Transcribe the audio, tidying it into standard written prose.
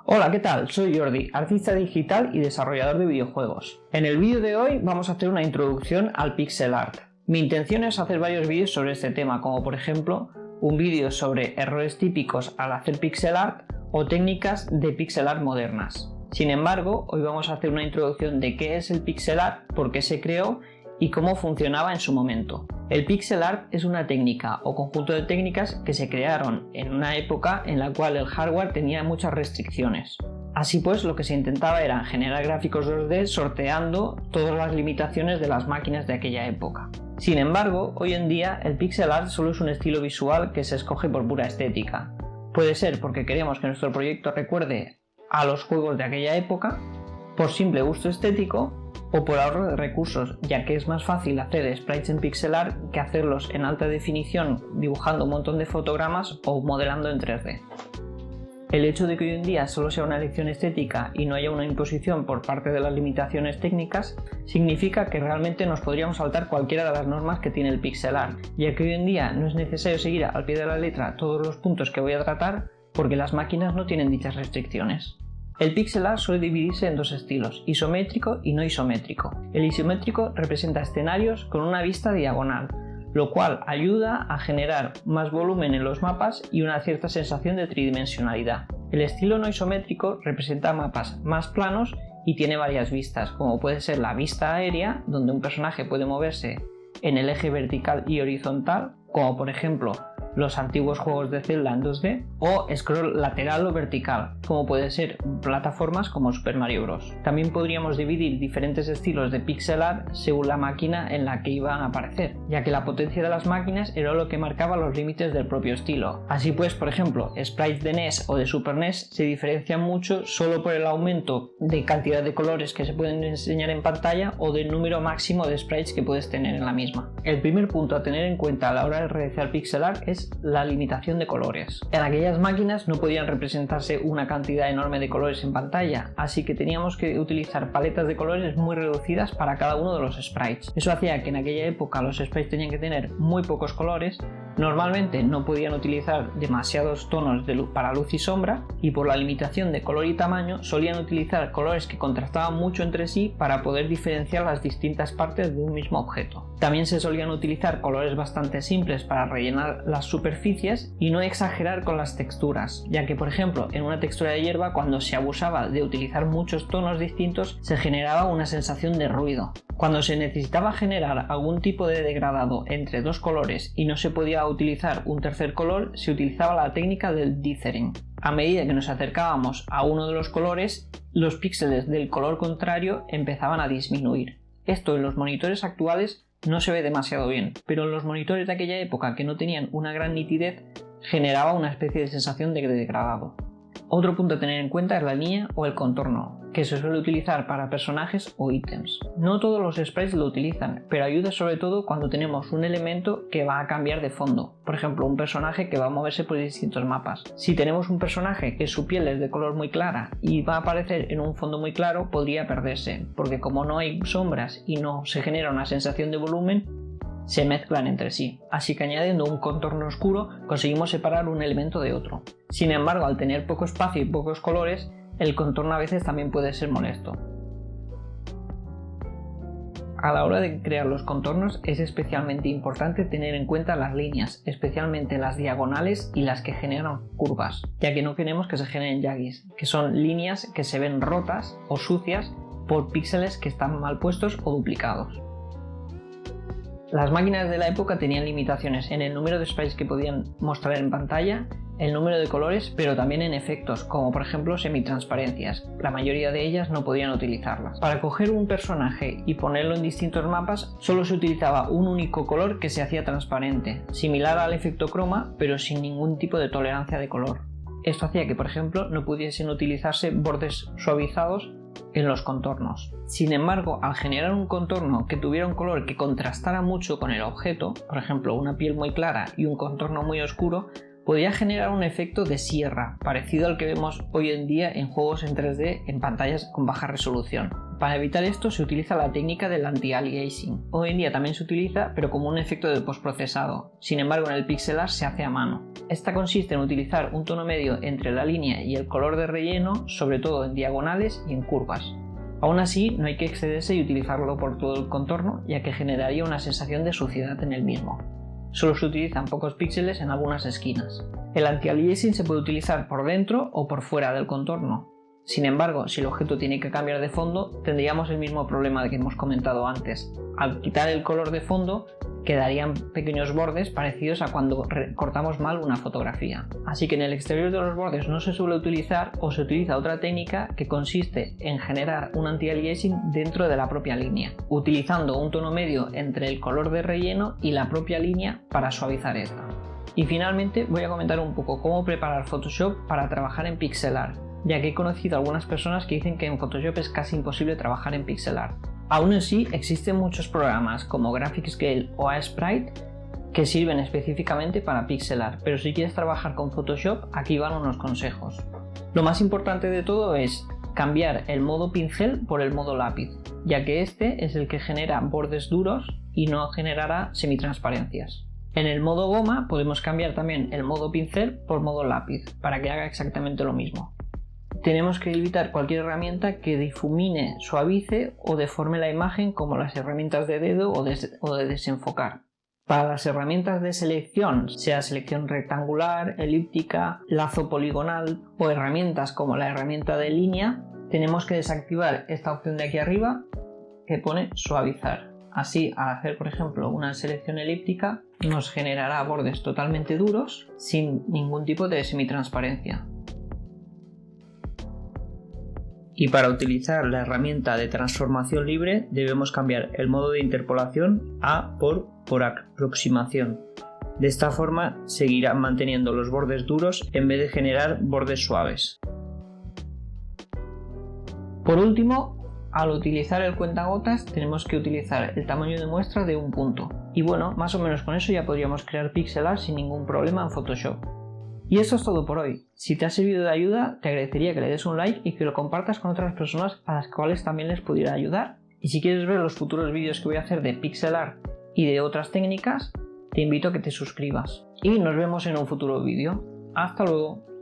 Hola, ¿qué tal? Soy Jordi, artista digital y desarrollador de videojuegos. En el vídeo de hoy vamos a hacer una introducción al pixel art. Mi intención es hacer varios vídeos sobre este tema, como por ejemplo un vídeo sobre errores típicos al hacer pixel art o técnicas de pixel art modernas. Sin embargo, hoy vamos a hacer una introducción de qué es el pixel art, por qué se creó y cómo funcionaba en su momento. El pixel art es una técnica o conjunto de técnicas que se crearon en una época en la cual el hardware tenía muchas restricciones. Así pues, lo que se intentaba era generar gráficos 2D sorteando todas las limitaciones de las máquinas de aquella época. Sin embargo, hoy en día el pixel art solo es un estilo visual que se escoge por pura estética. Puede ser porque queremos que nuestro proyecto recuerde a los juegos de aquella época, por simple gusto estético, o por ahorro de recursos, ya que es más fácil hacer sprites en pixel art que hacerlos en alta definición dibujando un montón de fotogramas o modelando en 3D. El hecho de que hoy en día solo sea una elección estética y no haya una imposición por parte de las limitaciones técnicas significa que realmente nos podríamos saltar cualquiera de las normas que tiene el pixel art, ya que hoy en día no es necesario seguir al pie de la letra todos los puntos que voy a tratar porque las máquinas no tienen dichas restricciones. El pixel art suele dividirse en dos estilos, isométrico y no isométrico. El isométrico representa escenarios con una vista diagonal, lo cual ayuda a generar más volumen en los mapas y una cierta sensación de tridimensionalidad. El estilo no isométrico representa mapas más planos y tiene varias vistas, como puede ser la vista aérea, donde un personaje puede moverse en el eje vertical y horizontal, como por ejemplo los antiguos juegos de Zelda en 2D, o scroll lateral o vertical, como puede ser plataformas como Super Mario Bros. También podríamos dividir diferentes estilos de pixel art según la máquina en la que iban a aparecer, ya que la potencia de las máquinas era lo que marcaba los límites del propio estilo. Así pues, por ejemplo, sprites de NES o de Super NES se diferencian mucho solo por el aumento de cantidad de colores que se pueden enseñar en pantalla o del número máximo de sprites que puedes tener en la misma. El primer punto a tener en cuenta a la hora de realizar pixel art es la limitación de colores. En aquellas máquinas no podían representarse una cantidad enorme de colores en pantalla, así que teníamos que utilizar paletas de colores muy reducidas para cada uno de los sprites. Eso hacía que en aquella época los sprites tenían que tener muy pocos colores. Normalmente no podían utilizar demasiados tonos de luz para luz y sombra, y por la limitación de color y tamaño solían utilizar colores que contrastaban mucho entre sí para poder diferenciar las distintas partes de un mismo objeto. También se solían utilizar colores bastante simples para rellenar las superficies y no exagerar con las texturas, ya que por ejemplo en una textura de hierba, cuando se abusaba de utilizar muchos tonos distintos, se generaba una sensación de ruido. Cuando se necesitaba generar algún tipo de degradado entre dos colores y no se podía utilizar un tercer color, se utilizaba la técnica del dithering. A medida que nos acercábamos a uno de los colores, los píxeles del color contrario empezaban a disminuir. Esto en los monitores actuales no se ve demasiado bien, pero en los monitores de aquella época, que no tenían una gran nitidez, generaba una especie de sensación de degradado. Otro punto a tener en cuenta es la línea o el contorno, que se suele utilizar para personajes o ítems. No todos los sprites lo utilizan, pero ayuda sobre todo cuando tenemos un elemento que va a cambiar de fondo. Por ejemplo, un personaje que va a moverse por distintos mapas. Si tenemos un personaje que su piel es de color muy clara y va a aparecer en un fondo muy claro, podría perderse, porque como no hay sombras y no se genera una sensación de volumen, se mezclan entre sí, así que añadiendo un contorno oscuro conseguimos separar un elemento de otro. Sin embargo, al tener poco espacio y pocos colores, el contorno a veces también puede ser molesto. A la hora de crear los contornos es especialmente importante tener en cuenta las líneas, especialmente las diagonales y las que generan curvas, ya que no queremos que se generen yagis, que son líneas que se ven rotas o sucias por píxeles que están mal puestos o duplicados. Las máquinas de la época tenían limitaciones en el número de sprites que podían mostrar en pantalla, el número de colores, pero también en efectos, como por ejemplo semitransparencias. La mayoría de ellas no podían utilizarlas. Para coger un personaje y ponerlo en distintos mapas, solo se utilizaba un único color que se hacía transparente, similar al efecto croma, pero sin ningún tipo de tolerancia de color. Esto hacía que, por ejemplo, no pudiesen utilizarse bordes suavizados en los contornos. Sin embargo, al generar un contorno que tuviera un color que contrastara mucho con el objeto, por ejemplo una piel muy clara y un contorno muy oscuro, podría generar un efecto de sierra, parecido al que vemos hoy en día en juegos en 3D en pantallas con baja resolución. Para evitar esto se utiliza la técnica del anti-aliasing. Hoy en día también se utiliza, pero como un efecto de postprocesado. Sin embargo, en el pixel art se hace a mano. Esta consiste en utilizar un tono medio entre la línea y el color de relleno, sobre todo en diagonales y en curvas. Aún así, no hay que excederse y utilizarlo por todo el contorno, ya que generaría una sensación de suciedad en el mismo. Solo se utilizan pocos píxeles en algunas esquinas. El anti-aliasing se puede utilizar por dentro o por fuera del contorno. Sin embargo, si el objeto tiene que cambiar de fondo, tendríamos el mismo problema que hemos comentado antes. Al quitar el color de fondo, quedarían pequeños bordes parecidos a cuando cortamos mal una fotografía. Así que en el exterior de los bordes no se suele utilizar, o se utiliza otra técnica que consiste en generar un anti-aliasing dentro de la propia línea, utilizando un tono medio entre el color de relleno y la propia línea para suavizar esta. Y finalmente voy a comentar un poco cómo preparar Photoshop para trabajar en pixel art, ya que he conocido a algunas personas que dicen que en Photoshop es casi imposible trabajar en pixel art. Aún así, existen muchos programas como GraphicsGale o Sprite que sirven específicamente para pixel art, pero si quieres trabajar con Photoshop, aquí van unos consejos. Lo más importante de todo es cambiar el modo pincel por el modo lápiz, ya que este es el que genera bordes duros y no generará semitransparencias. En el modo goma podemos cambiar también el modo pincel por modo lápiz, para que haga exactamente lo mismo. Tenemos que evitar cualquier herramienta que difumine, suavice o deforme la imagen, como las herramientas de dedo o de desenfocar. Para las herramientas de selección, sea selección rectangular, elíptica, lazo poligonal o herramientas como la herramienta de línea, tenemos que desactivar esta opción de aquí arriba que pone suavizar. Así, al hacer por ejemplo una selección elíptica, nos generará bordes totalmente duros sin ningún tipo de semitransparencia. Y para utilizar la herramienta de transformación libre debemos cambiar el modo de interpolación a por aproximación. De esta forma seguirán manteniendo los bordes duros en vez de generar bordes suaves. Por último, al utilizar el cuentagotas tenemos que utilizar el tamaño de muestra de un punto. Y bueno, más o menos con eso ya podríamos crear pixel art sin ningún problema en Photoshop. Y eso es todo por hoy. Si te ha servido de ayuda, te agradecería que le des un like y que lo compartas con otras personas a las cuales también les pudiera ayudar. Y si quieres ver los futuros vídeos que voy a hacer de pixel art y de otras técnicas, te invito a que te suscribas. Y nos vemos en un futuro vídeo. ¡Hasta luego!